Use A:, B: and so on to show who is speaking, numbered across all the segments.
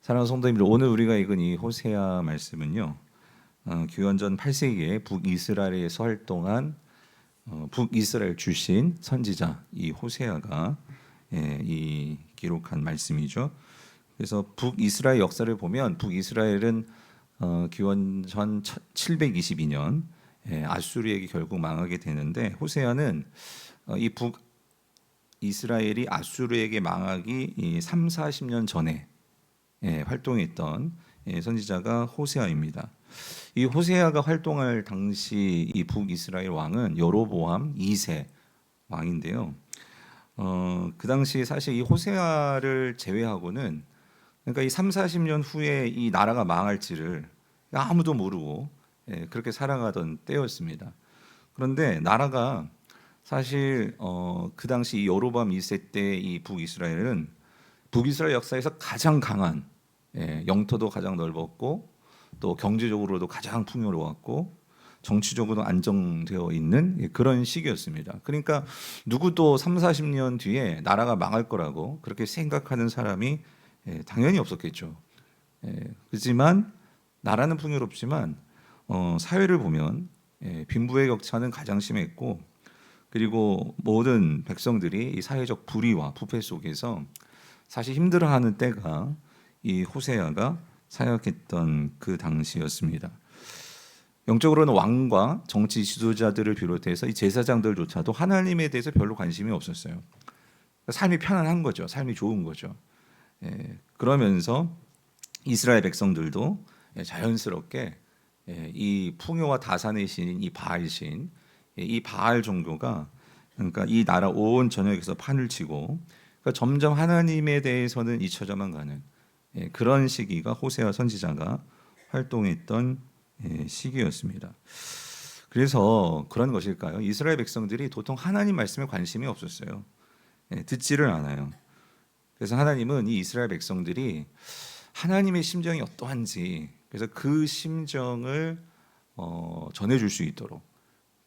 A: 사랑하는 성도님들, 오늘 우리가 읽은 이 호세아 말씀은요, 기원전 8세기에 북이스라엘에서 활동한 북이스라엘 출신 선지자 이 호세아가 이 기록한 말씀이죠. 그래서 북이스라엘 역사를 보면 북이스라엘은 기원전 722년 아수르에게 결국 망하게 되는데, 호세아는 이 북이스라엘이 아수르에게 망하기 3, 40년 전에 활동했던 선지자가 호세아입니다. 이 호세아가 활동할 당시 이 북이스라엘 왕은 여로보암 2세 왕인데요. 그 당시 사실 이 호세아를 제외하고는, 그러니까 이 3, 40년 후에 이 나라가 망할지를 아무도 모르고 그렇게 살아가던 때였습니다. 그런데 나라가 사실 그 당시 이 여로보암 2세 때 이 북이스라엘은 북이스라엘 역사에서 가장 강한, 영토도 가장 넓었고 또 경제적으로도 가장 풍요로웠고 정치적으로도 안정되어 있는 그런 시기였습니다. 그러니까 누구도 3, 40년 뒤에 나라가 망할 거라고 그렇게 생각하는 사람이 당연히 없었겠죠. 그렇지만 나라는 풍요롭지만 사회를 보면 빈부의 격차는 가장 심했고, 그리고 모든 백성들이 이 사회적 불의와 부패 속에서 사실 힘들어하는 때가 이 호세아가 사역했던 그 당시였습니다. 영적으로는 왕과 정치 지도자들을 비롯해서 이 제사장들조차도 하나님에 대해서 별로 관심이 없었어요. 삶이 편안한 거죠. 삶이 좋은 거죠. 그러면서 이스라엘 백성들도 자연스럽게 이 풍요와 다산의 신인 이 바알 신, 이 바알 종교가, 그러니까 이 나라 온 전역에서 판을 치고, 그러니까 점점 하나님에 대해서는 잊혀져만 가는 그런 시기가 호세아 선지자가 활동했던 시기였습니다. 그래서 그런 것일까요? 이스라엘 백성들이 도통 하나님 말씀에 관심이 없었어요. 듣지를 않아요. 그래서 하나님은 이 이스라엘 백성들이 하나님의 심정이 어떠한지, 그래서 그 심정을 전해줄 수 있도록,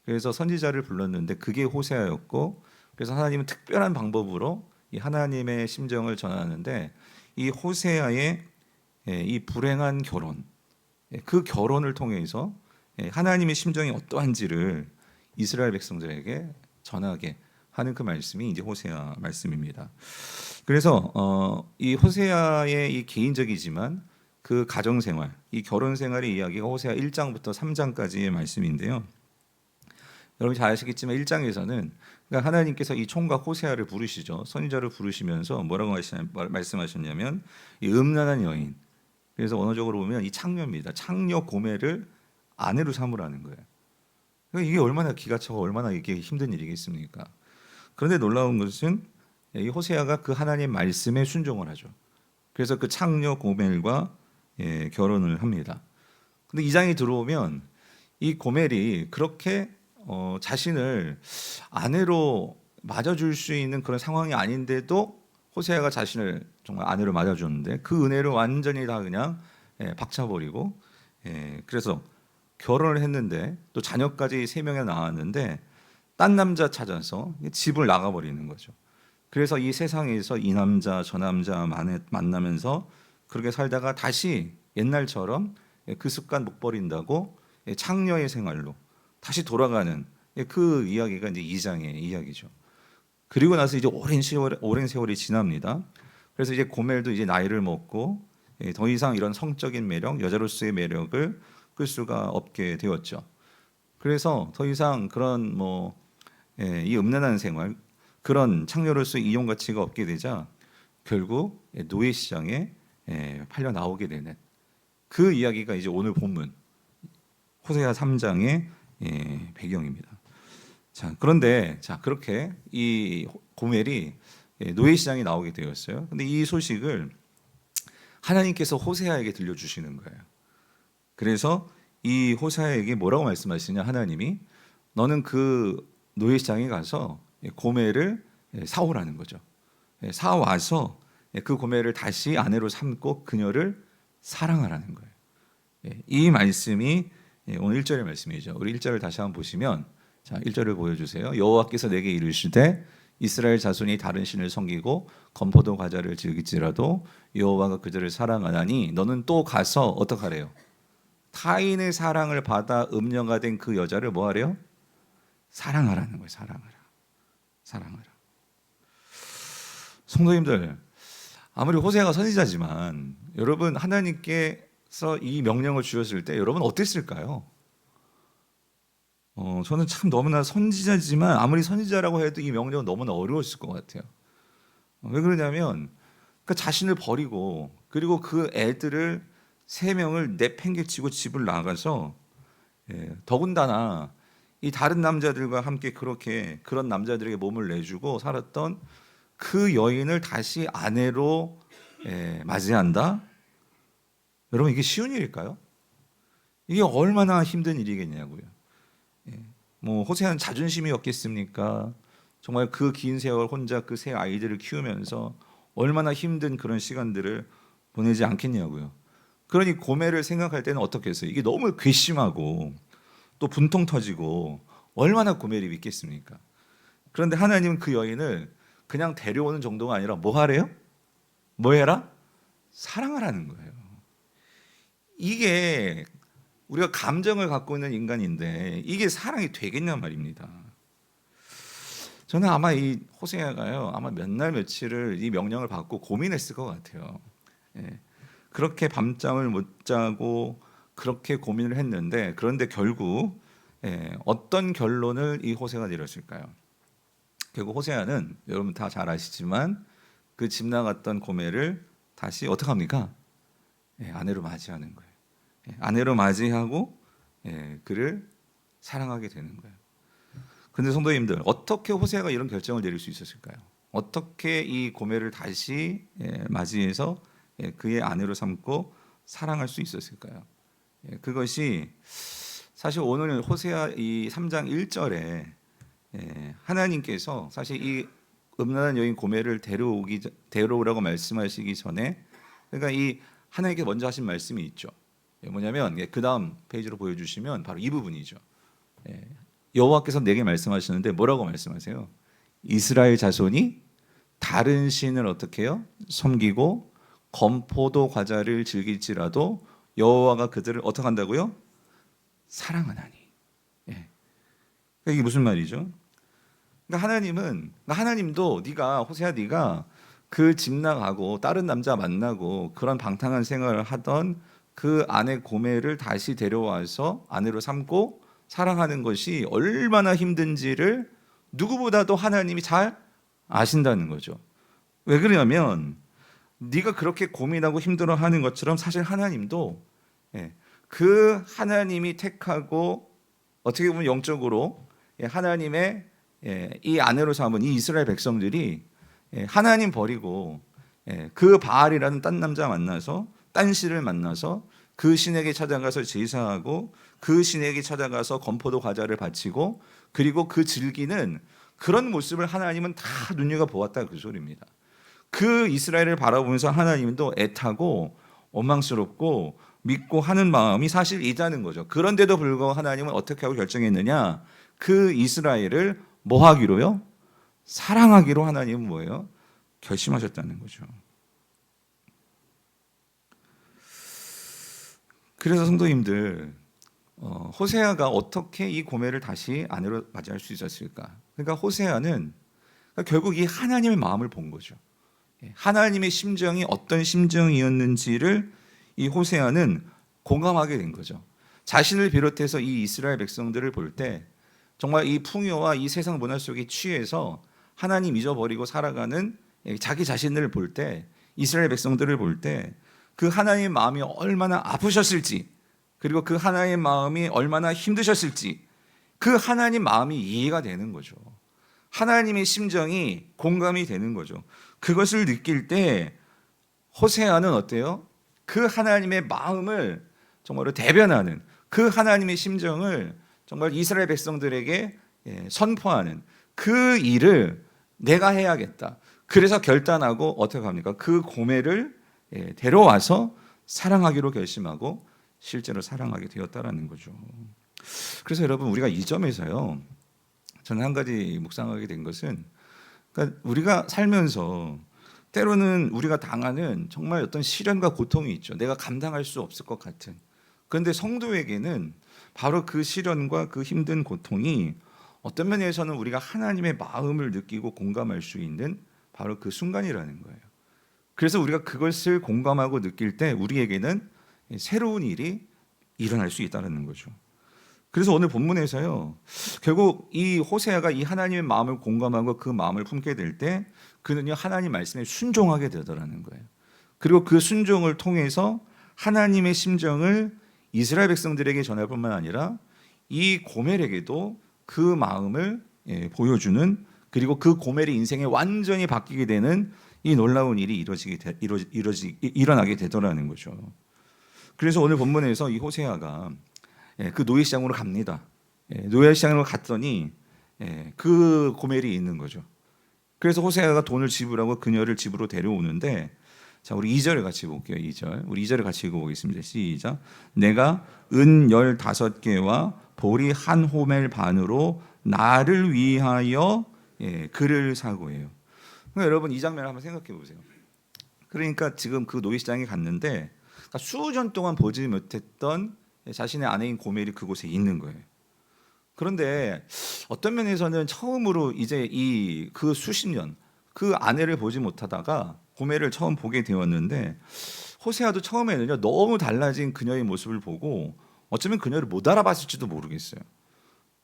A: 그래서 선지자를 불렀는데 그게 호세아였고, 그래서 하나님은 특별한 방법으로 이 하나님의 심정을 전하는데, 이 호세아의 이 불행한 결혼, 그 결혼을 통해서 하나님의 심정이 어떠한지를 이스라엘 백성들에게 전하게 하는 그 말씀이 이제 호세아 말씀입니다. 그래서 이 호세아의 이 개인적이지만 그 가정 생활, 이 결혼 생활의 이야기가 호세아 1장부터 3장까지의 말씀인데요. 여러분 잘 아시겠지만 1장에서는 그러니까 하나님께서 이 총각 호세아를 부르시죠. 선지자를 부르시면서 뭐라고 말씀하셨냐면 이 음란한 여인, 그래서 언어적으로 보면 이 창녀입니다. 창녀 고멜을 아내로 삼으라는 거예요. 그러니까 이게 얼마나 기가 차고 얼마나 이게 힘든 일이겠습니까? 그런데 놀라운 것은 이 호세아가 그 하나님 말씀에 순종을 하죠. 그래서 그 창녀 고멜과 결혼을 합니다. 근데 이 장이 들어오면 이 고멜이 그렇게 자신을 아내로 맞아줄 수 있는 그런 상황이 아닌데도 호세아가 자신을 정말 아내로 맞아줬는데 그 은혜를 완전히 다 그냥 박차버리고, 그래서 결혼을 했는데 또 자녀까지 3명이 나왔는데 딴 남자 찾아서 집을 나가버리는 거죠. 그래서 이 세상에서 이 남자 저 남자 만나면서 그렇게 살다가 다시 옛날처럼 그 습관 못 버린다고 창녀의 생활로 다시 돌아가는 그 이야기가 이제 2장의 이야기죠. 그리고 나서 이제 오랜 세월이 지납니다. 그래서 이제 고멜도 이제 나이를 먹고 더 이상 이런 성적인 매력, 여자로서의 매력을 끌 수가 없게 되었죠. 그래서 더 이상 그런 이 음란한 생활, 그런 창녀로서의 이용 가치가 없게 되자 결국 노예 시장에 팔려 나오게 되는 그 이야기가 이제 오늘 본문 호세아 3장의 배경입니다. 자, 그런데 그렇게 이 고멜이 노예 시장에 나오게 되었어요. 근데 이 소식을 하나님께서 호세아에게 들려주시는 거예요. 그래서 이 호세아에게 뭐라고 말씀하시냐, 하나님이 너는 그 노예 시장에 가서 고멜을 사오라는 거죠. 사와서 그 고멜을 다시 아내로 삼고 그녀를 사랑하라는 거예요. 이 말씀이 오늘 1절의 말씀이죠. 우리 1절을 다시 한번 보시면, 자, 1절을 보여주세요. 여호와께서 내게 이르시되 이스라엘 자손이 다른 신을 섬기고 건포도 과자를 즐길지라도 여호와가 그들을 사랑하나니 너는 또 가서 어떡하래요? 타인의 사랑을 받아 음녀가 된 그 여자를 뭐 하래요? 사랑하라는 거예요. 사랑하라. 성도님들, 아무리 호세아가 선지자지만 여러분 하나님께서 이 명령을 주셨을 때 여러분 어땠을까요? 저는 참 너무나 선지자지만 아무리 선지자라고 해도 이 명령은 너무나 어려웠을 것 같아요. 왜 그러냐면 그 자신을 버리고 그리고 그 애들을 3명을 내팽개치고 집을 나가서 더군다나 이 다른 남자들과 함께 그렇게 그런 남자들에게 몸을 내주고 살았던 그 여인을 다시 아내로 맞이한다? 여러분 이게 쉬운 일일까요? 이게 얼마나 힘든 일이겠냐고요. 뭐 호세아는 자존심이 없겠습니까? 정말 그 긴 세월 혼자 그 세 아이들을 키우면서 얼마나 힘든 그런 시간들을 보내지 않겠냐고요. 그러니 고매를 생각할 때는 어떻게 했어요? 이게 너무 괘씸하고 또 분통 터지고 얼마나 고매를 믿겠습니까? 그런데 하나님은 그 여인을 그냥 데려오는 정도가 아니라 뭐 하래요? 뭐 해라? 사랑하라는 거예요. 이게 우리가 감정을 갖고 있는 인간인데 이게 사랑이 되겠냐 말입니다. 저는 아마 이 호세아가요, 아마 몇 날 며칠을 이 명령을 받고 고민했을 것 같아요. 그렇게 밤잠을 못 자고 그렇게 고민을 했는데 그런데 결국 어떤 결론을 이 호세아가 내렸을까요? 결국 호세아는 여러분 다 잘 아시지만 그 집 나갔던 고멜을 다시 어떻게 합니까? 아내로 맞이하는 거예요. 아내로 맞이하고 그를 사랑하게 되는 거예요. 그런데 성도님들 어떻게 호세아가 이런 결정을 내릴 수 있었을까요? 어떻게 이 고멜을 다시 맞이해서 그의 아내로 삼고 사랑할 수 있었을까요? 그것이 사실 오늘 호세아 이 3장 1절에 하나님께서 사실 이 음란한 여인 고멜을 데려오라고 말씀하시기 전에 그러니까 이 하나님께 먼저 하신 말씀이 있죠. 뭐냐면 그 다음 페이지로 보여주시면 바로 이 부분이죠. 여호와께서 내게 말씀하시는데 뭐라고 말씀하세요? 이스라엘 자손이 다른 신을 어떻게 해요? 섬기고 건포도 과자를 즐길지라도 여호와가 그들을 어떻게 한다고요? 사랑하나니. 이게 무슨 말이죠? 그러니까 하나님도 네가 호세아 네가 그 집 나가고 다른 남자 만나고 그런 방탕한 생활을 하던 그 아내 고멜을 다시 데려와서 아내로 삼고 사랑하는 것이 얼마나 힘든지를 누구보다도 하나님이 잘 아신다는 거죠. 왜 그러냐면 네가 그렇게 고민하고 힘들어하는 것처럼 사실 하나님도 그 하나님이 택하고 어떻게 보면 영적으로 하나님의 이 아내로 삼은 이 이스라엘 백성들이 하나님 버리고 그 바알이라는 딴 남자 만나서 딴 신을 만나서 그 신에게 찾아가서 제사하고 그 신에게 찾아가서 건포도 과자를 바치고 그리고 그 즐기는 그런 모습을 하나님은 다 눈여겨보았다 그 소리입니다. 그 이스라엘을 바라보면서 하나님도 애타고 원망스럽고 믿고 하는 마음이 사실 있다는 거죠. 그런데도 불구하고 하나님은 어떻게 하고 결정했느냐? 그 이스라엘을 뭐 하기로요? 사랑하기로 하나님은 뭐예요? 결심하셨다는 거죠. 그래서 성도님들 호세아가 어떻게 이 고멜을 다시 아내로 맞이할 수 있었을까? 그러니까 호세아는 결국 이 하나님의 마음을 본 거죠. 하나님의 심정이 어떤 심정이었는지를 이 호세아는 공감하게 된 거죠. 자신을 비롯해서 이 이스라엘 백성들을 볼 때 정말 이 풍요와 이 세상 문화 속에 취해서 하나님 잊어버리고 살아가는 자기 자신을 볼 때 이스라엘 백성들을 볼 때 그 하나님의 마음이 얼마나 아프셨을지 그리고 그 하나님의 마음이 얼마나 힘드셨을지 그 하나님 마음이 이해가 되는 거죠. 하나님의 심정이 공감이 되는 거죠. 그것을 느낄 때 호세아는 어때요? 그 하나님의 마음을 정말로 대변하는 그 하나님의 심정을 정말 이스라엘 백성들에게 선포하는 그 일을 내가 해야겠다. 그래서 결단하고 어떻게 합니까? 그 고멜을 데려와서 사랑하기로 결심하고 실제로 사랑하게 되었다라는 거죠. 그래서 여러분 우리가 이 점에서요. 저는 한 가지 묵상하게 된 것은 그러니까 우리가 살면서 때로는 우리가 당하는 정말 어떤 시련과 고통이 있죠. 내가 감당할 수 없을 것 같은. 그런데 성도에게는 바로 그 시련과 그 힘든 고통이 어떤 면에서는 우리가 하나님의 마음을 느끼고 공감할 수 있는 바로 그 순간이라는 거예요. 그래서 우리가 그것을 공감하고 느낄 때 우리에게는 새로운 일이 일어날 수 있다는 거죠. 그래서 오늘 본문에서요, 결국 이 호세아가 이 하나님의 마음을 공감하고 그 마음을 품게 될 때 그는요 하나님 말씀에 순종하게 되더라는 거예요. 그리고 그 순종을 통해서 하나님의 심정을 이스라엘 백성들에게 전할 뿐만 아니라 이 고멜에게도 그 마음을 보여주는, 그리고 그 고멜의 인생이 완전히 바뀌게 되는 이 놀라운 일이 일어나게 되더라는 거죠. 그래서 오늘 본문에서 이 호세아가 그 노예시장으로 갑니다. 노예시장으로 갔더니 그 고멜이 있는 거죠. 그래서 호세아가 돈을 지불하고 그녀를 집으로 데려오는데, 자 우리 2절을 같이 볼게요. 2절. 우리 2절을 같이 읽어보겠습니다. 시작. 내가 은 15개와 보리 한 호멜 반으로 나를 위하여 그를 사고해요. 그러니까 여러분 이 장면을 한번 생각해 보세요. 그러니까 지금 그 노예시장에 갔는데 수년 동안 보지 못했던 자신의 아내인 고멜이 그곳에 있는 거예요. 그런데 어떤 면에서는 처음으로 이제 그 수십 년 그 아내를 보지 못하다가 고멜을 처음 보게 되었는데, 호세아도 처음에는요 너무 달라진 그녀의 모습을 보고 어쩌면 그녀를 못 알아봤을지도 모르겠어요.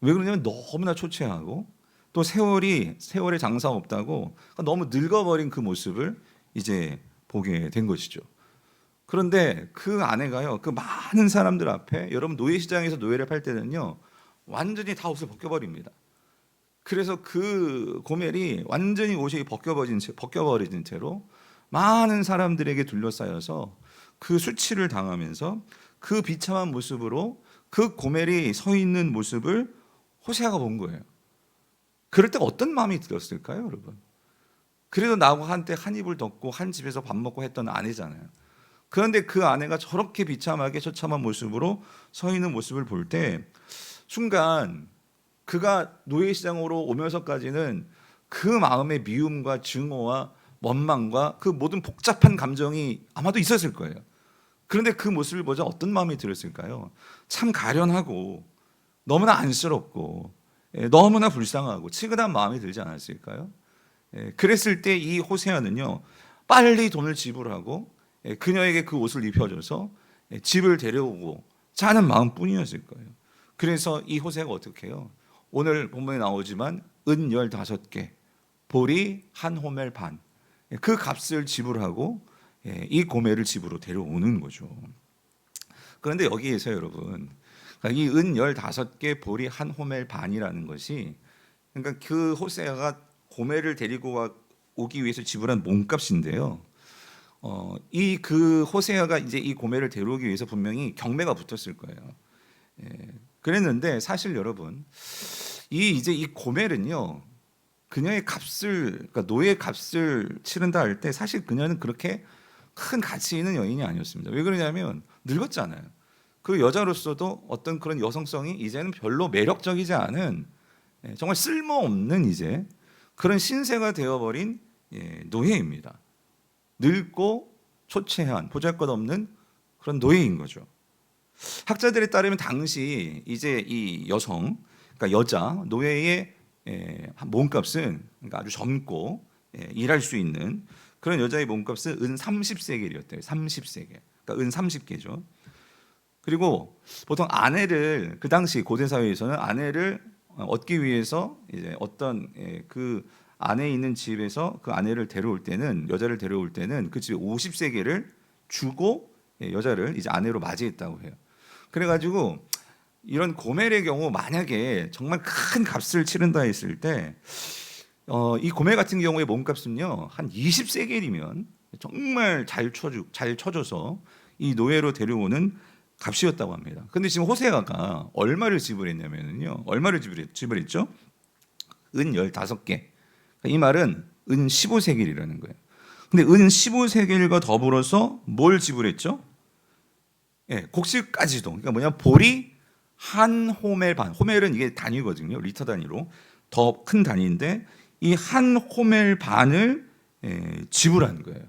A: 왜 그러냐면 너무나 초췌하고 또 세월의 장사 없다고 너무 늙어버린 그 모습을 이제 보게 된 것이죠. 그런데 그 아내가요 그 많은 사람들 앞에, 여러분 노예시장에서 노예를 팔 때는요 완전히 다 옷을 벗겨버립니다. 그래서 그 고멜이 완전히 옷이 벗겨버린 채로 많은 사람들에게 둘러싸여서 그 수치를 당하면서 그 비참한 모습으로 그 고멜이 서 있는 모습을 호세아가 본 거예요. 그럴 때 어떤 마음이 들었을까요, 여러분? 그래도 나하고 한때 한 입을 덮고 한 집에서 밥 먹고 했던 아내잖아요. 그런데 그 아내가 저렇게 비참하게 처참한 모습으로 서 있는 모습을 볼 때 순간 그가 노예시장으로 오면서까지는 그 마음의 미움과 증오와 원망과 그 모든 복잡한 감정이 아마도 있었을 거예요. 그런데 그 모습을 보자 어떤 마음이 들었을까요? 참 가련하고 너무나 안쓰럽고 너무나 불쌍하고 치근한 마음이 들지 않았을까요? 그랬을 때 이 호세아는요 빨리 돈을 지불하고 그녀에게 그 옷을 입혀줘서 집을 데려오고 자는 마음뿐이었을 거예요. 그래서 이 호세아가 어떻게 해요? 오늘 본문에 나오지만 은 15개, 보리 한 호멜 반, 그 값을 지불하고 이 고멜을 집으로 데려오는 거죠. 그런데 여기에서 여러분, 이 은 15개, 보리 한 호멜 반이라는 것이, 그러니까 그 호세아가 고멜을 데리고 오기 위해서 지불한 몸값인데요. 이 그 호세아가 이제 이 고멜을 데려오기 위해서 분명히 경매가 붙었을 거예요. 그랬는데 사실 여러분, 이 고멜은요 그녀의 값을, 그러니까 노예 값을 치른다 할 때 사실 그녀는 그렇게 큰 가치 있는 여인이 아니었습니다. 왜 그러냐면 늙었잖아요. 그 여자로서도 어떤 그런 여성성이 이제는 별로 매력적이지 않은 정말 쓸모없는 이제 그런 신세가 되어버린 노예입니다. 늙고 초췌한 보잘것없는 그런 노예인 거죠. 학자들에 따르면 당시 이제 이 여성, 그러니까 여자 노예의 몸값은, 그러니까 아주 젊고 일할 수 있는 그런 여자의 몸값은 은 30세겔이었대요. 30세겔. 그러니까 은 30개죠. 그리고 보통 아내를, 그 당시 고대 사회에서는 아내를 얻기 위해서 이제 어떤 그 아내 있는 집에서 그 아내를 데려올 때는, 여자를 데려올 때는 그 집에 50세겔을 주고 여자를 이제 아내로 맞이했다고 해요. 그래가지고 이런 고멜의 경우 만약에 정말 큰 값을 치른다 했을 때 이 고멜 같은 경우의 몸값은요 한 20세겔이면 정말 잘 쳐줘서 이 노예로 데려오는 값이었다고 합니다. 근데 지금 호세아가 얼마를 지불했냐면요, 얼마를 지불했죠? 은 15개. 이 말은 은 15세겔이라는 거예요. 근데 은 15세겔과 더불어서 뭘 지불했죠? 곡식까지도. 그러니까 뭐냐, 보리 한 호멜 반. 호멜은 이게 단위거든요. 리터 단위로 더 큰 단위인데 이 한 호멜 반을 지불한 거예요.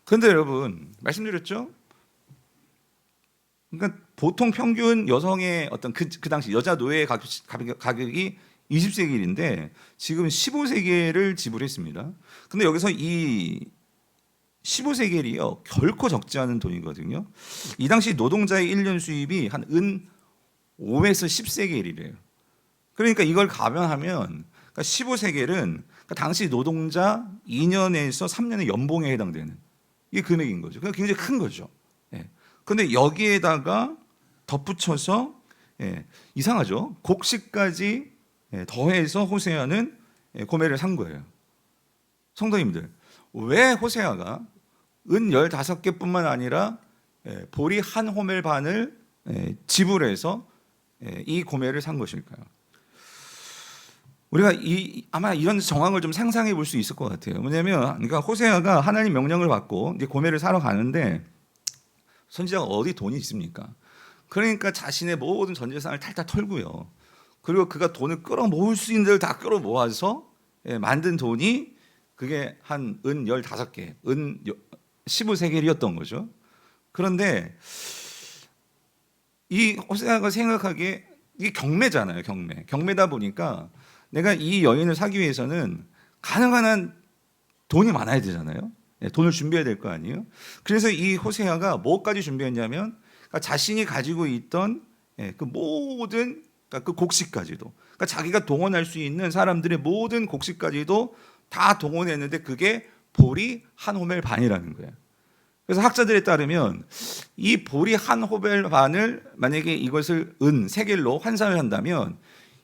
A: 그런데 여러분 말씀드렸죠? 그러니까 보통 평균 여성의 어떤 그 당시 여자 노예의 가격이 20세겔인데 지금 15세겔을 지불했습니다. 근데 여기서 이 15세겔이요 결코 적지 않은 돈이거든요. 이 당시 노동자의 1년 수입이 한 은 5에서 10세겔이래요. 그러니까 이걸 감안하면 그러니까 15세겔은 그러니까 당시 노동자 2년에서 3년의 연봉에 해당되는 이 금액인 거죠. 그러니까 굉장히 큰 거죠. 그런데 여기에다가 덧붙여서 이상하죠. 곡식까지 더해서 호세아는 고멜을 산 거예요. 성도님들, 왜 호세아가 은 15개뿐만 아니라 보리 한 호멜 반을 지불해서 이 고멜을 산 것일까요? 우리가 아마 이런 정황을 좀 상상해 볼 수 있을 것 같아요. 뭐냐면, 그러니까 호세아가 하나님 명령을 받고 이제 고멜을 사러 가는데 선지자가 어디 돈이 있습니까? 그러니까 자신의 모든 전 재산을 탈탈 털고요. 그리고 그가 돈을 끌어모을 수 있는 데를 다 끌어모아서 만든 돈이 그게 한 은 15개, 은 15세겔이었던 거죠. 그런데 이 호세아가 생각하기에 이게 경매잖아요, 경매. 경매다 보니까 내가 이 여인을 사기 위해서는 가능한 한 돈이 많아야 되잖아요. 돈을 준비해야 될 거 아니에요. 그래서 이 호세아가 뭐까지 준비했냐면 그러니까 자신이 가지고 있던 그 모든 그러니까 그 곡식까지도 그러니까 자기가 동원할 수 있는 사람들의 모든 곡식까지도 다 동원했는데 그게 보리 한 호멜 반이라는 거예요. 그래서 학자들에 따르면 이 보리 한 호멜 반을 만약에 이것을 은 세겔로 환산을 한다면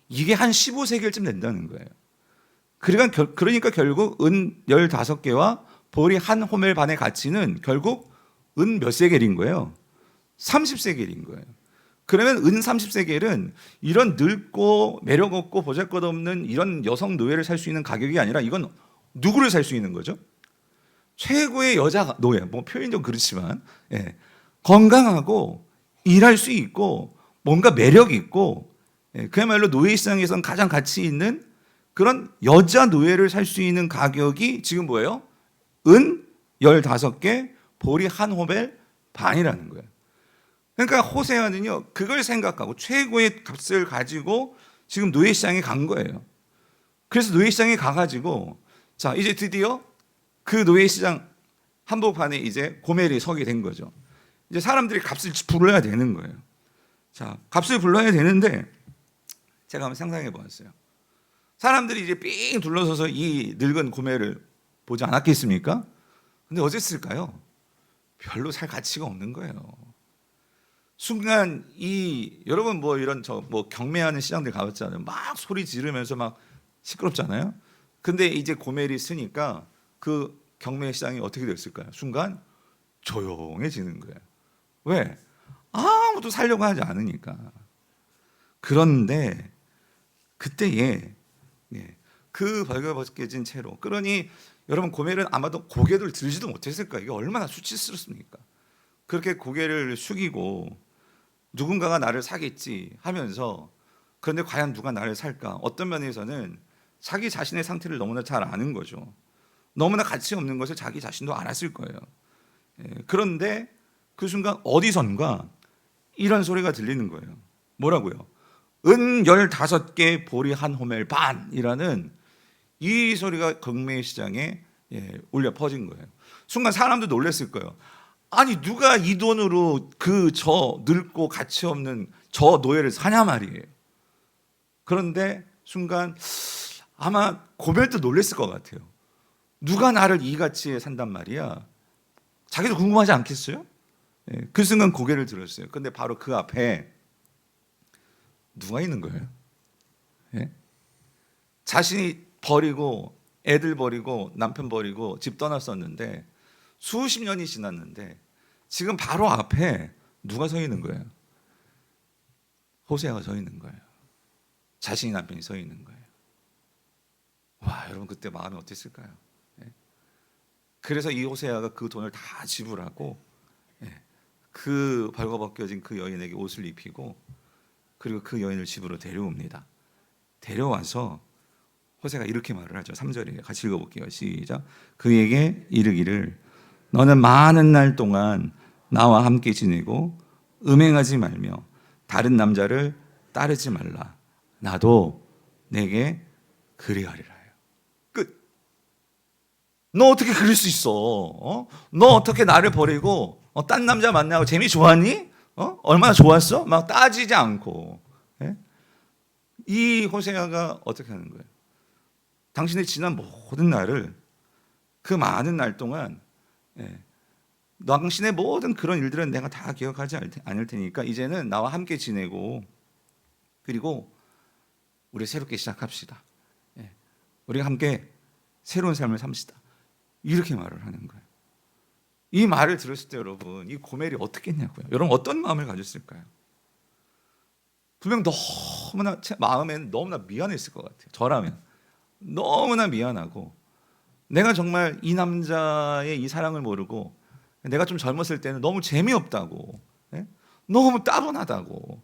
A: 이게 한 15세겔쯤 된다는 거예요. 그러니까 결국 은 15개와 보리 한 호멜 반의 가치는 결국 은 몇 세겔인 거예요? 30세겔인 거예요. 그러면 은 30세겔은 이런 늙고 매력 없고 보잘것없는 이런 여성 노예를 살 수 있는 가격이 아니라 이건 누구를 살 수 있는 거죠? 최고의 여자 노예, 뭐 표현 좀 그렇지만 건강하고 일할 수 있고 뭔가 매력 있고 그야말로 노예 시장에선 가장 가치 있는 그런 여자 노예를 살 수 있는 가격이 지금 뭐예요? 은 15개, 보리 한 호멜 반이라는 거예요. 그러니까 호세아는요 그걸 생각하고 최고의 값을 가지고 지금 노예 시장에 간 거예요. 그래서 노예 시장에 가가지고 자 이제 드디어 그 노예 시장 한복판에 이제 고멜이 서게 된 거죠. 이제 사람들이 값을 불러야 되는 거예요. 자 값을 불러야 되는데 제가 한번 상상해 보았어요. 사람들이 이제 삥 둘러서서 이 늙은 고멜을 보지 않았겠습니까? 근데 어땠을까요? 별로 살 가치가 없는 거예요. 순간 여러분 뭐 이런 뭐 경매하는 시장들 가봤잖아요. 막 소리 지르면서 막 시끄럽잖아요. 근데 이제 고멜이 쓰니까 그 경매 시장이 어떻게 됐을까요? 순간 조용해지는 거예요. 왜? 아무도 살려고 하지 않으니까. 그런데 그때에 그 벌거벗겨진 채로 그러니 여러분 고멜은 아마도 고개를 들지도 못했을 거예요. 이게 얼마나 수치스럽습니까? 그렇게 고개를 숙이고 누군가가 나를 사겠지 하면서 그런데 과연 누가 나를 살까? 어떤 면에서는 자기 자신의 상태를 너무나 잘 아는 거죠. 너무나 가치 없는 것을 자기 자신도 알았을 거예요. 그런데 그 순간 어디선가 이런 소리가 들리는 거예요. 뭐라고요? 은 15개 보리 한 호멜 반이라는 이 소리가 경매 시장에 울려 퍼진 거예요. 순간 사람도 놀랐을 거예요. 아니 누가 이 돈으로 저 늙고 가치 없는 저 노예를 사냐 말이에요. 그런데 순간 아마 고멜도 놀랐을 것 같아요. 누가 나를 이 가치에 산단 말이야. 자기도 궁금하지 않겠어요? 그 순간 고개를 들었어요. 근데 바로 그 앞에 누가 있는 거예요? 자신이 버리고 애들 버리고 남편 버리고 집 떠났었는데 수십 년이 지났는데 지금 바로 앞에 누가 서 있는 거예요? 호세아가 서 있는 거예요. 자신이 남편이 서 있는 거예요. 와, 여러분 그때 마음이 어땠을까요? 그래서 이 호세아가 그 돈을 다 지불하고 그 벌거벗겨진 그 여인에게 옷을 입히고 그리고 그 여인을 집으로 데려옵니다. 데려와서 호세가 이렇게 말을 하죠. 3절에 같이 읽어볼게요. 시작. 그에게 이르기를 너는 많은 날 동안 나와 함께 지내고 음행하지 말며 다른 남자를 따르지 말라. 나도 내게 그리하리라. 끝. 너 어떻게 그럴 수 있어? 너 어떻게 나를 버리고 딴 남자 만나고 재미 좋았니? 얼마나 좋았어? 막 따지지 않고. 예? 이 호세아가 어떻게 하는 거예요? 당신의 지난 모든 날을 그 많은 날 동안 당신의 모든 그런 일들은 내가 다 기억하지 않을 테니까 이제는 나와 함께 지내고 그리고 우리 새롭게 시작합시다. 우리가 함께 새로운 삶을 삽시다. 이렇게 말을 하는 거예요. 이 말을 들었을 때 여러분 이 고멜이 어떻게 했냐고요. 여러분 어떤 마음을 가졌을까요? 분명 너무나 마음에는 너무나 미안했을 것 같아요. 저라면 너무나 미안하고 내가 정말 이 남자의 이 사랑을 모르고 내가 좀 젊었을 때는 너무 재미없다고 너무 따분하다고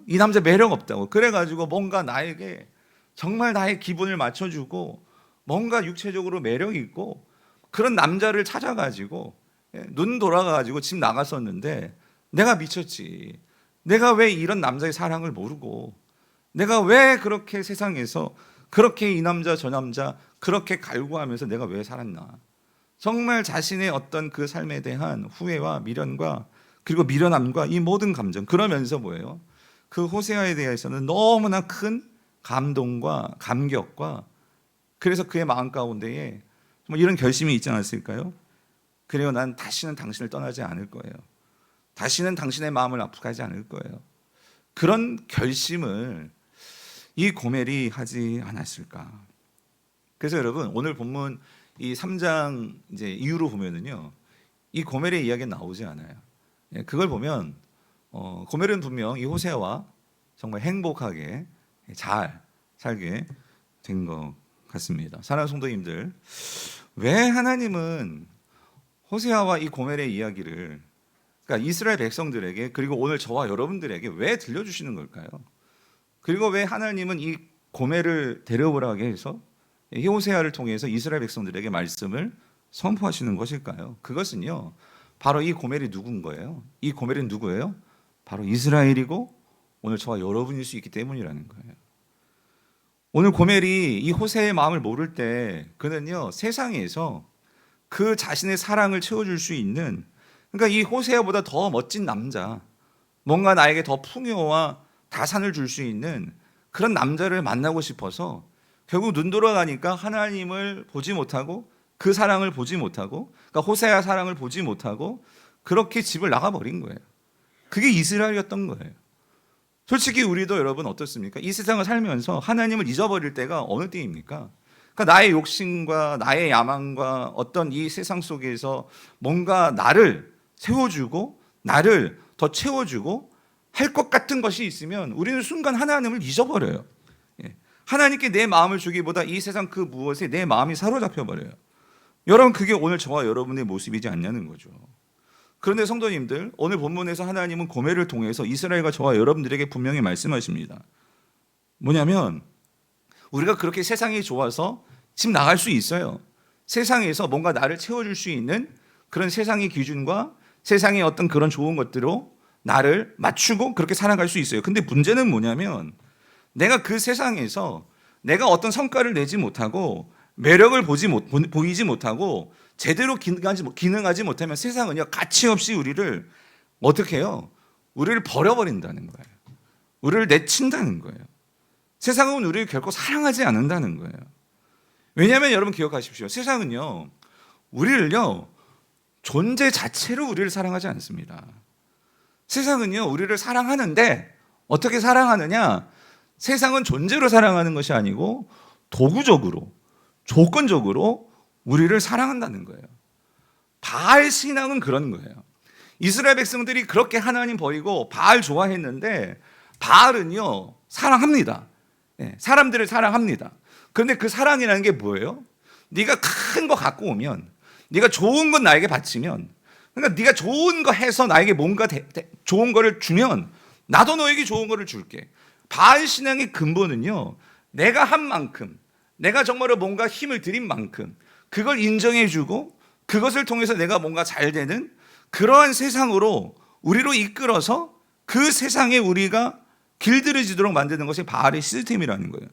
A: 이 남자 매력 없다고 그래가지고 뭔가 나에게 정말 나의 기분을 맞춰주고 뭔가 육체적으로 매력이 있고 그런 남자를 찾아가지고 눈 돌아가가지고 집 나갔었는데 내가 미쳤지. 내가 왜 이런 남자의 사랑을 모르고 내가 왜 그렇게 세상에서 그렇게 이 남자 저 남자 그렇게 갈구하면서 내가 왜 살았나. 정말 자신의 어떤 그 삶에 대한 후회와 미련과 그리고 미련함과 이 모든 감정 그러면서 뭐예요? 그 호세아에 대해서는 너무나 큰 감동과 감격과 그래서 그의 마음 가운데에 이런 결심이 있지 않았을까요? 그래요, 난 다시는 당신을 떠나지 않을 거예요. 다시는 당신의 마음을 아프게 하지 않을 거예요. 그런 결심을 이 고멜이 하지 않았을까? 그래서 여러분 오늘 본문 이 3장 이제 이후로 보면은요, 이 고멜의 이야기는 나오지 않아요. 그걸 보면 고멜은 분명 이 호세아와 정말 행복하게 잘 살게 된 것 같습니다. 사랑하는 성도님들, 왜 하나님은 호세아와 이 고멜의 이야기를 그러니까 이스라엘 백성들에게 그리고 오늘 저와 여러분들에게 왜 들려주시는 걸까요? 그리고 왜 하나님은 이 고멜을 데려오라게 해서 이 호세아를 통해서 이스라엘 백성들에게 말씀을 선포하시는 것일까요? 그것은요, 바로 이 고멜이 누군 거예요? 이 고멜은 누구예요? 바로 이스라엘이고 오늘 저와 여러분일 수 있기 때문이라는 거예요. 오늘 고멜이 이 호세아의 마음을 모를 때 그는요, 세상에서 그 자신의 사랑을 채워줄 수 있는, 그러니까 이 호세아보다 더 멋진 남자, 뭔가 나에게 더 풍요와 다산을 줄 수 있는 그런 남자를 만나고 싶어서 결국 눈 돌아가니까 하나님을 보지 못하고 그 사랑을 보지 못하고, 그러니까 호세아 사랑을 보지 못하고 그렇게 집을 나가버린 거예요. 그게 이스라엘이었던 거예요. 솔직히 우리도 여러분 어떻습니까? 이 세상을 살면서 하나님을 잊어버릴 때가 어느 때입니까? 그러니까 나의 욕심과 나의 야망과 어떤 이 세상 속에서 뭔가 나를 세워주고 나를 더 채워주고 할 것 같은 것이 있으면 우리는 순간 하나님을 잊어버려요. 하나님께 내 마음을 주기보다 이 세상 그 무엇에 내 마음이 사로잡혀 버려요. 여러분, 그게 오늘 저와 여러분의 모습이지 않냐는 거죠. 그런데 성도님들, 오늘 본문에서 하나님은 고멜을 통해서 이스라엘과 저와 여러분들에게 분명히 말씀하십니다. 뭐냐면 우리가 그렇게 세상이 좋아서 집 나갈 수 있어요. 세상에서 뭔가 나를 채워줄 수 있는 그런 세상의 기준과 세상의 어떤 그런 좋은 것들로 나를 맞추고 그렇게 살아갈 수 있어요. 근데 문제는 뭐냐면 내가 그 세상에서 내가 어떤 성과를 내지 못하고 매력을 보이지 못하고 제대로 기능하지 못하면 세상은요, 가치 없이 우리를 어떻게 해요? 우리를 버려버린다는 거예요. 우리를 내친다는 거예요. 세상은 우리를 결코 사랑하지 않는다는 거예요. 왜냐하면 여러분 기억하십시오. 세상은요, 우리를요, 존재 자체로 우리를 사랑하지 않습니다. 세상은요, 우리를 사랑하는데 어떻게 사랑하느냐? 세상은 존재로 사랑하는 것이 아니고 도구적으로, 조건적으로 우리를 사랑한다는 거예요. 바알 신앙은 그런 거예요. 이스라엘 백성들이 그렇게 하나님 버리고 바알 좋아했는데 바알은요, 사랑합니다. 사람들을 사랑합니다. 그런데 그 사랑이라는 게 뭐예요? 네가 큰 거 갖고 오면, 네가 좋은 건 나에게 바치면, 그러니까 네가 좋은 거 해서 나에게 뭔가 좋은 거를 주면 나도 너에게 좋은 거를 줄게. 바알 신앙의 근본은요, 내가 한 만큼, 내가 정말로 뭔가 힘을 들인 만큼 그걸 인정해주고 그것을 통해서 내가 뭔가 잘 되는 그러한 세상으로 우리로 이끌어서 그 세상에 우리가 길들여지도록 만드는 것이 바알의 시스템이라는 거예요.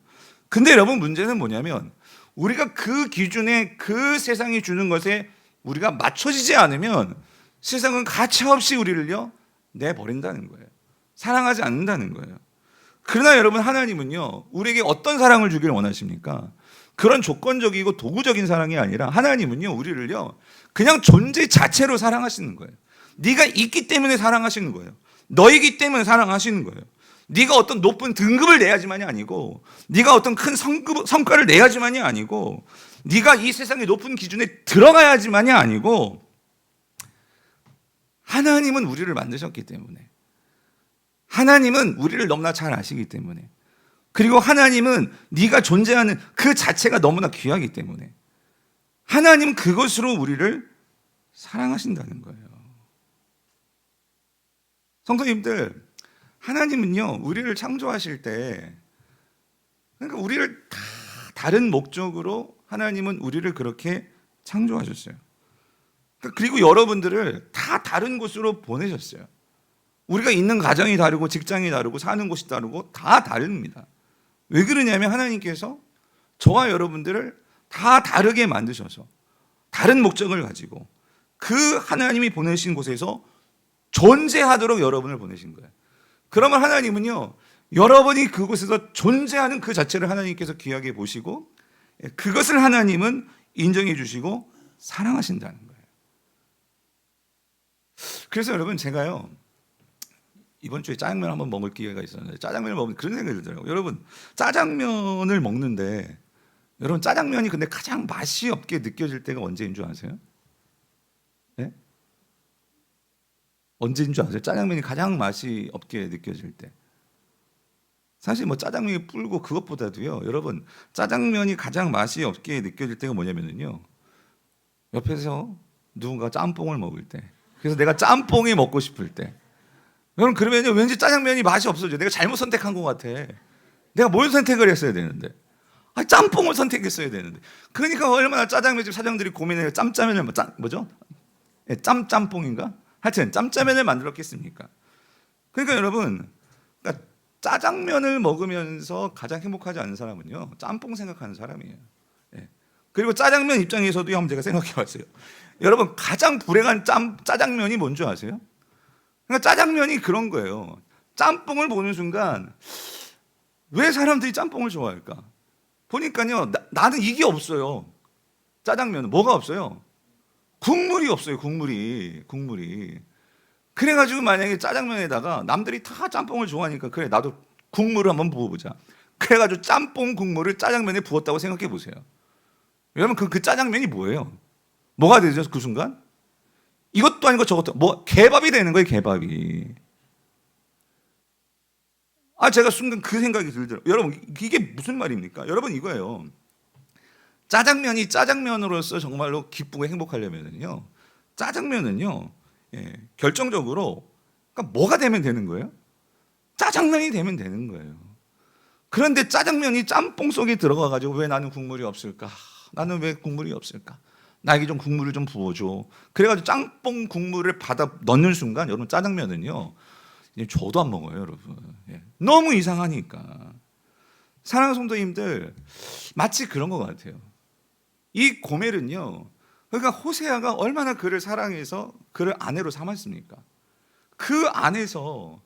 A: 근데 여러분, 문제는 뭐냐면 우리가 그 기준에 그 세상이 주는 것에 우리가 맞춰지지 않으면 세상은 가차없이 우리를요 내버린다는 거예요. 사랑하지 않는다는 거예요. 그러나 여러분, 하나님은요 우리에게 어떤 사랑을 주기를 원하십니까? 그런 조건적이고 도구적인 사랑이 아니라 하나님은요 우리를요 그냥 존재 자체로 사랑하시는 거예요. 네가 있기 때문에 사랑하시는 거예요. 너이기 때문에 사랑하시는 거예요. 네가 어떤 높은 등급을 내야지만이 아니고, 네가 어떤 큰 성과를 내야지만이 아니고, 네가 이 세상의 높은 기준에 들어가야지만이 아니고, 하나님은 우리를 만드셨기 때문에, 하나님은 우리를 너무나 잘 아시기 때문에, 그리고 하나님은 네가 존재하는 그 자체가 너무나 귀하기 때문에 하나님은 그것으로 우리를 사랑하신다는 거예요. 성도님들, 하나님은요 우리를 창조하실 때, 그러니까 우리를 다 다른 목적으로 하나님은 우리를 그렇게 창조하셨어요. 그리고 여러분들을 다 다른 곳으로 보내셨어요. 우리가 있는 가정이 다르고 직장이 다르고 사는 곳이 다르고 다 다릅니다. 왜 그러냐면 하나님께서 저와 여러분들을 다 다르게 만드셔서 다른 목적을 가지고 그 하나님이 보내신 곳에서 존재하도록 여러분을 보내신 거예요. 그러면 하나님은요 여러분이 그곳에서 존재하는 그 자체를 하나님께서 귀하게 보시고 그것을 하나님은 인정해 주시고 사랑하신다는 거예요. 그래서 여러분, 제가요 이번 주에 짜장면 한번 먹을 기회가 있었는데 짜장면을 먹으면 그런 생각이 들더라고요. 여러분, 짜장면을 먹는데 여러분, 짜장면이 근데 가장 맛이 없게 느껴질 때가 언제인 줄 아세요? 네? 언제인 줄 아세요? 짜장면이 가장 맛이 없게 느껴질 때. 사실 뭐 짜장면이 불고 그것보다도요, 여러분, 짜장면이 가장 맛이 없게 느껴질 때가 뭐냐면요, 옆에서 누군가 짬뽕을 먹을 때, 그래서 내가 짬뽕이 먹고 싶을 때, 여러분, 그러면요 왠지 짜장면이 맛이 없어져. 내가 잘못 선택한 것 같아. 내가 뭘 선택을 했어야 되는데, 짬뽕을 선택했어야 되는데. 그러니까 얼마나 짜장면집 사장들이 고민해요. 짬짜면을 뭐죠? 짬짬뽕인가? 하여튼 짬짜면을 만들었겠습니까? 그러니까 여러분, 그러니까 짜장면을 먹으면서 가장 행복하지 않은 사람은요 짬뽕 생각하는 사람이에요. 예. 그리고 짜장면 입장에서도 한번 제가 생각해봤어요. 여러분, 가장 불행한 짜장면이 뭔 줄 아세요? 그러니까 짜장면이 그런 거예요. 짬뽕을 보는 순간 왜 사람들이 짬뽕을 좋아할까? 보니까요 나는 이게 없어요. 짜장면은 뭐가 없어요? 국물이 없어요. 국물이. 그래가지고 만약에 짜장면에다가 남들이 다 짬뽕을 좋아하니까 그래 나도 국물을 한번 부어보자. 그래가지고 짬뽕 국물을 짜장면에 부었다고 생각해 보세요. 여러분, 그 짜장면이 뭐예요? 뭐가 되죠 그 순간? 이것도 아니고 저것도 뭐 개밥이 되는 거예요. 개밥이. 제가 순간 그 생각이 들더라고요. 여러분, 이게 무슨 말입니까? 여러분, 이거예요. 짜장면이 짜장면으로서 정말로 기쁘고 행복하려면요 짜장면은요 결정적으로 그러니까 뭐가 되면 되는 거예요? 짜장면이 되면 되는 거예요. 그런데 짜장면이 짬뽕 속에 들어가 가지고 왜 나는 국물이 없을까? 나는 왜 국물이 없을까? 나에게 좀 국물을 좀 부어줘. 그래가지고 짬뽕 국물을 받아 넣는 순간 여러분, 짜장면은요 저도 안 먹어요, 여러분. 너무 이상하니까. 사랑하는 성도님들, 마치 그런 것 같아요. 이 고멜은요, 그러니까 호세아가 얼마나 그를 사랑해서 그를 아내로 삼았습니까? 그 안에서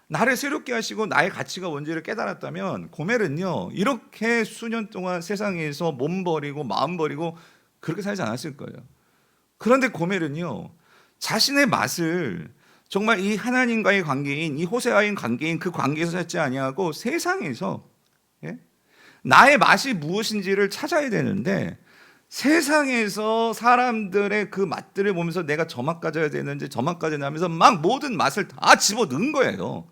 A: 나를 새롭게 하시고 나의 가치가 뭔지를 깨달았다면 고멜은요 이렇게 수년 동안 세상에서 몸 버리고 마음 버리고 그렇게 살지 않았을 거예요. 그런데 고멜은요 자신의 맛을 정말 이 하나님과의 관계인, 이 호세아의 관계인 그 관계에서 찾지 아니하고 세상에서 나의 맛이 무엇인지를 찾아야 되는데, 세상에서 사람들의 그 맛들을 보면서 내가 저 맛 가져야 되는지 저 맛 가져야 하면서 막 모든 맛을 다 집어넣은 거예요.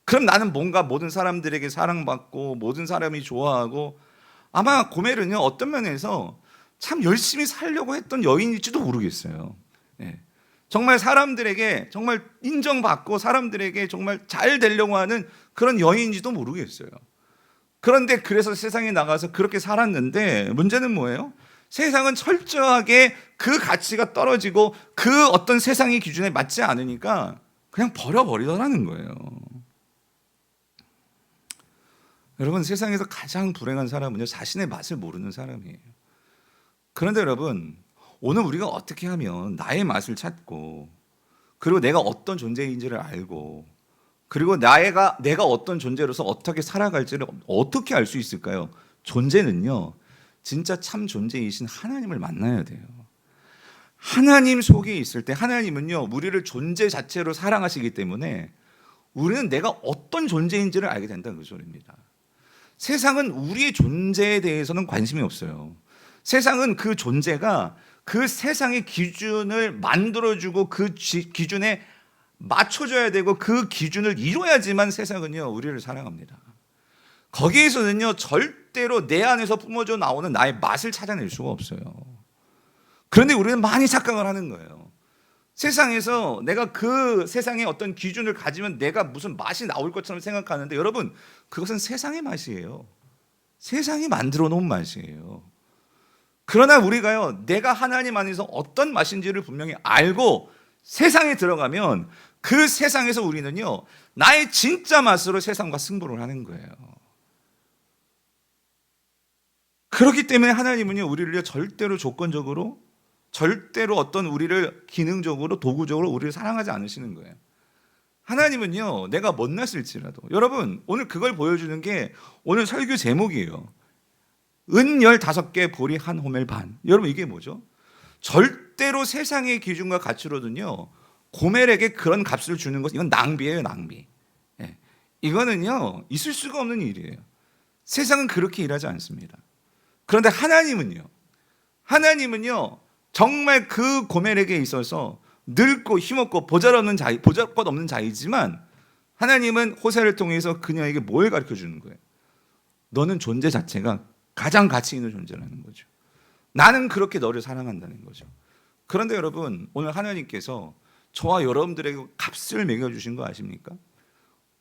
A: 그럼 나는 뭔가 모든 사람들에게 사랑받고 모든 사람이 좋아하고, 아마 고멜은요 어떤 면에서 참 열심히 살려고 했던 여인일지도 모르겠어요. 정말 사람들에게 정말 인정받고 사람들에게 정말 잘 되려고 하는 그런 여인인지도 모르겠어요. 그런데 그래서 세상에 나가서 그렇게 살았는데 문제는 뭐예요? 세상은 철저하게 그 가치가 떨어지고 그 어떤 세상의 기준에 맞지 않으니까 그냥 버려버리더라는 거예요. 여러분, 세상에서 가장 불행한 사람은요, 자신의 맛을 모르는 사람이에요. 그런데 여러분, 오늘 우리가 어떻게 하면 나의 맛을 찾고, 그리고 내가 어떤 존재인지를 알고, 그리고 내가 어떤 존재로서 어떻게 살아갈지를 어떻게 알 수 있을까요? 존재는요, 진짜 참 존재이신 하나님을 만나야 돼요. 하나님 속에 있을 때 하나님은요, 우리를 존재 자체로 사랑하시기 때문에 우리는 내가 어떤 존재인지를 알게 된다는 그 소리입니다. 세상은 우리의 존재에 대해서는 관심이 없어요. 세상은 그 존재가 그 세상의 기준을 만들어주고 그 기준에 맞춰줘야 되고 그 기준을 이뤄야지만 세상은요, 우리를 사랑합니다. 거기에서는요, 절대로 내 안에서 뿜어져 나오는 나의 맛을 찾아낼 수가 없어요. 그런데 우리는 많이 착각을 하는 거예요. 세상에서 내가 그 세상의 어떤 기준을 가지면 내가 무슨 맛이 나올 것처럼 생각하는데, 여러분, 그것은 세상의 맛이에요. 세상이 만들어 놓은 맛이에요. 그러나 우리가요, 내가 하나님 안에서 어떤 맛인지를 분명히 알고 세상에 들어가면 그 세상에서 우리는요, 나의 진짜 맛으로 세상과 승부를 하는 거예요. 그렇기 때문에 하나님은요, 우리를 절대로 조건적으로, 절대로 어떤 우리를 기능적으로, 도구적으로 우리를 사랑하지 않으시는 거예요. 하나님은요, 내가 못났을지라도, 여러분, 오늘 그걸 보여주는 게 오늘 설교 제목이에요. 은 15개, 보리 한 호멜 반. 여러분, 이게 뭐죠? 절대로 세상의 기준과 가치로는요, 고멜에게 그런 값을 주는 것, 이건 낭비예요, 낭비. 예. 이거는요, 있을 수가 없는 일이에요. 세상은 그렇게 일하지 않습니다. 그런데 하나님은요, 정말 그 고멜에게 있어서 늙고 힘없고 보잘것 없는 자이지만, 하나님은 호세를 통해서 그녀에게 뭘 가르쳐 주는 거예요? 너는 존재 자체가 가장 가치 있는 존재라는 거죠. 나는 그렇게 너를 사랑한다는 거죠. 그런데 여러분, 오늘 하나님께서 저와 여러분들에게 값을 매겨주신 거 아십니까?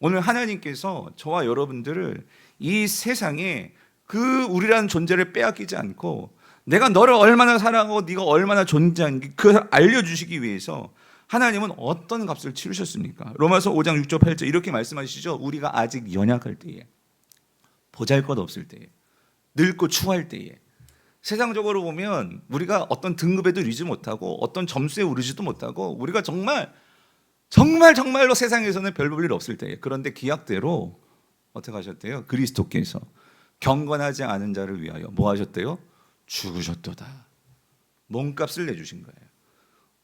A: 오늘 하나님께서 저와 여러분들을 이 세상에 그 우리라는 존재를 빼앗기지 않고 내가 너를 얼마나 사랑하고 네가 얼마나 존재한지 그걸 알려주시기 위해서 하나님은 어떤 값을 치르셨습니까? 로마서 5장 6절 8절 이렇게 말씀하시죠. 우리가 아직 연약할 때에, 보잘것없을 때에, 늙고 추할 때에, 세상적으로 보면 우리가 어떤 등급에도 이르지 못하고 어떤 점수에 오르지도 못하고 우리가 정말로 세상에서는 별 볼 일 없을 때에, 그런데 기약대로 어떻게 하셨대요? 그리스도께서 경건하지 않은 자를 위하여 뭐 하셨대요? 죽으셨도다. 몸값을 내주신 거예요.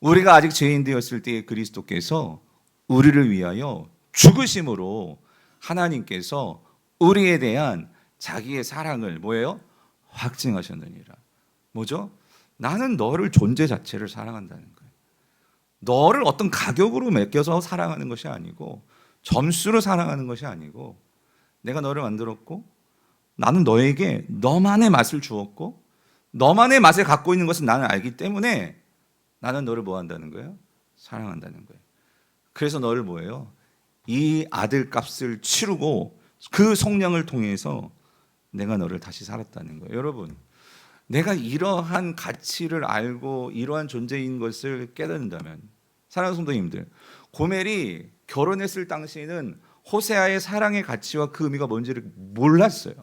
A: 우리가 아직 죄인 되었을 때에 그리스도께서 우리를 위하여 죽으심으로 하나님께서 우리에 대한 자기의 사랑을 뭐예요? 확증하셨느니라. 뭐죠? 나는 너를 존재 자체를 사랑한다는 거예요. 너를 어떤 가격으로 맡겨서 사랑하는 것이 아니고, 점수로 사랑하는 것이 아니고, 내가 너를 만들었고 나는 너에게 너만의 맛을 주었고 너만의 맛을 갖고 있는 것을 나는 알기 때문에 나는 너를 뭐 한다는 거예요? 사랑한다는 거예요. 그래서 너를 뭐예요? 이 아들 값을 치르고 그 성령을 통해서 내가 너를 다시 살았다는 거예요. 여러분, 내가 이러한 가치를 알고 이러한 존재인 것을 깨닫는다면, 사랑하는 성도님들, 고멜이 결혼했을 당시에는 호세아의 사랑의 가치와 그 의미가 뭔지를 몰랐어요.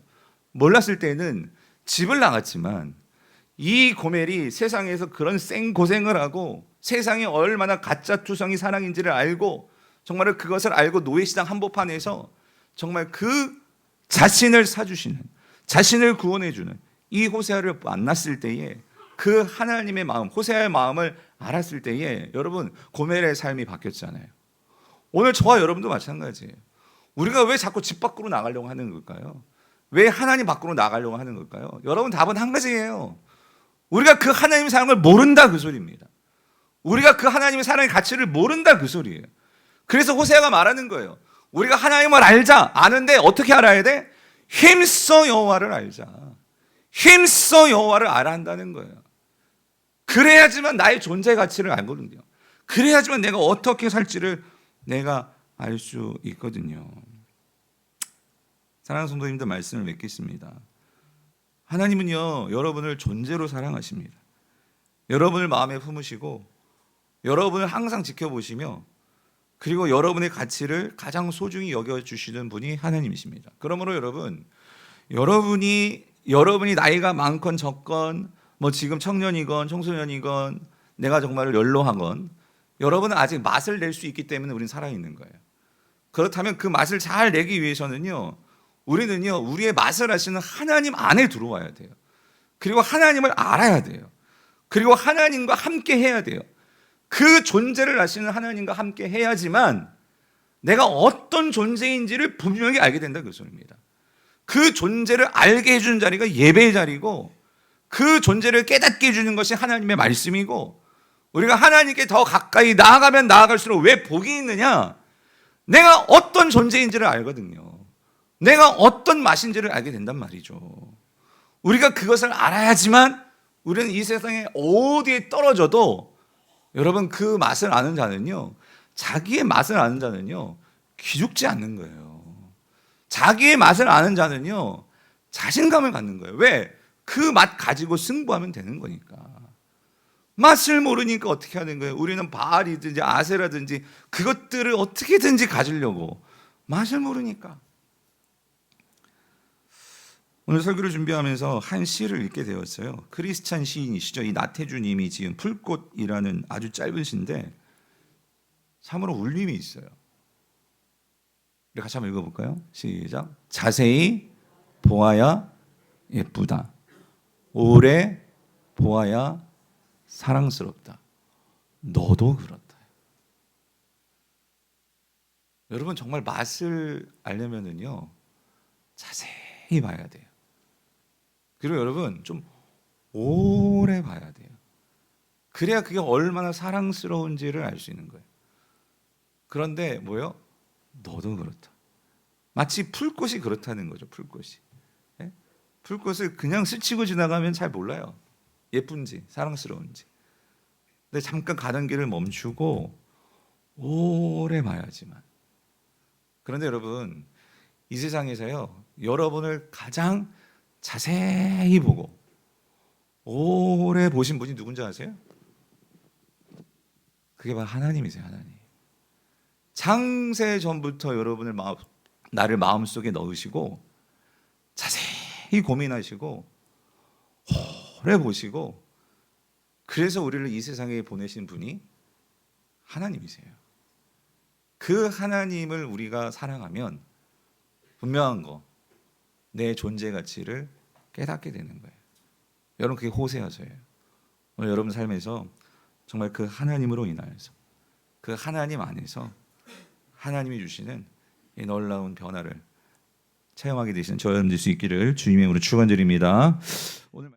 A: 몰랐을 때는 집을 나갔지만 이 고멜이 세상에서 그런 생고생을 하고 세상이 얼마나 가짜투성이 사랑인지를 알고 정말 그것을 알고 노예시장 한복판에서 정말 그 자신을 사주시는, 자신을 구원해주는 이 호세아를 만났을 때에 그 하나님의 마음, 호세아의 마음을 알았을 때에 여러분, 고멜의 삶이 바뀌었잖아요. 오늘 저와 여러분도 마찬가지예요. 우리가 왜 자꾸 집 밖으로 나가려고 하는 걸까요? 왜 하나님 밖으로 나가려고 하는 걸까요? 여러분, 답은 한 가지예요. 우리가 그 하나님의 사랑을 모른다, 그 소리입니다. 우리가 그 하나님의 사랑의 가치를 모른다, 그 소리예요. 그래서 호세아가 말하는 거예요. 우리가 하나님을 알자. 아는데 어떻게 알아야 돼? 힘써 여호와를 알자. 힘써 여호와를 알아야 한다는 거예요. 그래야지만 나의 존재 가치를 알거든요. 그래야지만 내가 어떻게 살지를 내가 알 수 있거든요. 사랑하는 성도님들 말씀을 맺겠습니다. 하나님은요, 여러분을 존재로 사랑하십니다. 여러분을 마음에 품으시고 여러분을 항상 지켜보시며 그리고 여러분의 가치를 가장 소중히 여겨주시는 분이 하나님이십니다. 그러므로 여러분이 나이가 많건 적건 뭐 지금 청년이건 청소년이건 내가 정말 연로하건 여러분은 아직 맛을 낼 수 있기 때문에 우리는 살아있는 거예요. 그렇다면 그 맛을 잘 내기 위해서는요, 우리는요, 우리의 맛을 아시는 하나님 안에 들어와야 돼요. 그리고 하나님을 알아야 돼요. 그리고 하나님과 함께 해야 돼요. 그 존재를 아시는 하나님과 함께 해야지만 내가 어떤 존재인지를 분명히 알게 된다 그 소리입니다. 그 존재를 알게 해주는 자리가 예배의 자리고 그 존재를 깨닫게 해주는 것이 하나님의 말씀이고 우리가 하나님께 더 가까이 나아가면 나아갈수록 왜 복이 있느냐? 내가 어떤 존재인지를 알거든요. 내가 어떤 맛인지를 알게 된단 말이죠. 우리가 그것을 알아야지만 우리는 이 세상에 어디에 떨어져도 여러분 그 맛을 아는 자는요, 자기의 맛을 아는 자는요 기죽지 않는 거예요. 자기의 맛을 아는 자는요 자신감을 갖는 거예요. 왜? 그 맛 가지고 승부하면 되는 거니까. 맛을 모르니까 어떻게 하는 거예요? 우리는 바알이든지 아세라든지 그것들을 어떻게든지 가지려고. 맛을 모르니까. 오늘 설교를 준비하면서 한 시를 읽게 되었어요. 크리스찬 시인이시죠. 이 나태주님이 지은 풀꽃이라는 아주 짧은 시인데 참으로 울림이 있어요. 우리 같이 한번 읽어볼까요? 시작. 자세히 보아야 예쁘다. 오래 보아야 사랑스럽다. 너도 그렇다. 여러분 정말 맛을 알려면은요 자세히 봐야 돼요. 그리고 여러분 좀 오래 봐야 돼요. 그래야 그게 얼마나 사랑스러운지를 알 수 있는 거예요. 그런데 뭐요? 너도 그렇다. 마치 풀꽃이 그렇다는 거죠. 풀꽃이. 예? 풀꽃을 그냥 스치고 지나가면 잘 몰라요. 예쁜지 사랑스러운지. 근데 잠깐 가는 길을 멈추고 오래 봐야지만. 그런데 여러분 이 세상에서요 여러분을 가장 자세히 보고 오래 보신 분이 누군지 아세요? 그게 바로 하나님이세요. 하나님. 창세 전부터 여러분을 나를 마음속에 넣으시고 자세히 고민하시고 오래 보시고 그래서 우리를 이 세상에 보내신 분이 하나님이세요. 그 하나님을 우리가 사랑하면 분명한 거 내 존재 가치를 깨닫게 되는 거예요. 여러분 그게 호세아서예요. 오늘 여러분 삶에서 정말 그 하나님으로 인하여서 그 하나님 안에서 하나님이 주시는 이 놀라운 변화를 체험하게 되시는 저 여러분 될 수 있기를 주님의 이름으로 축원드립니다. 오늘